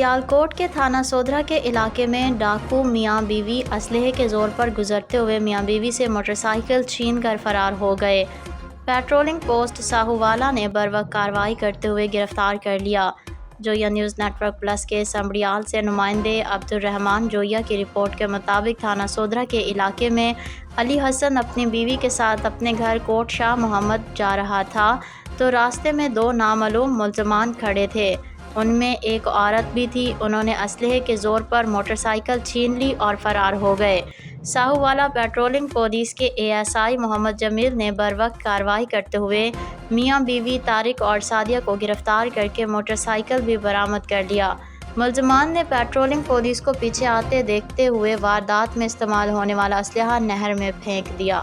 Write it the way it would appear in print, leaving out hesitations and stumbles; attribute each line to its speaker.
Speaker 1: سیالکوٹ کے تھانہ سودھرا کے علاقے میں ڈاکو میاں بیوی اسلحے کے زور پر گزرتے ہوئے میاں بیوی سے موٹر سائیکل چھین کر فرار ہو گئے۔ پیٹرولنگ پوسٹ ساہووالا نے بروقت کارروائی کرتے ہوئے گرفتار کر لیا۔ جویا نیوز نیٹ ورک پلس کے سمبڑیال سے نمائندے عبدالرحمان جویا کی رپورٹ کے مطابق تھانہ سودھرا کے علاقے میں علی حسن اپنی بیوی کے ساتھ اپنے گھر کوٹ شاہ محمد جا رہا تھا تو راستے میں دو نامعلوم ملزمان کھڑے تھے۔ ان میں ایک عورت بھی تھی۔ انہوں نے اسلحے کے زور پر موٹر سائیکل چھین لی اور فرار ہو گئے۔ ساہووالا پیٹرولنگ پولیس کے ASI محمد جمیل نے بروقت کارروائی کرتے ہوئے میاں بیوی طارق اور سعدیہ کو گرفتار کر کے موٹر سائیکل بھی برآمد کر لیا۔ ملزمان نے پیٹرولنگ پولیس کو پیچھے آتے دیکھتے ہوئے واردات میں استعمال ہونے والا اسلحہ نہر میں پھینک دیا۔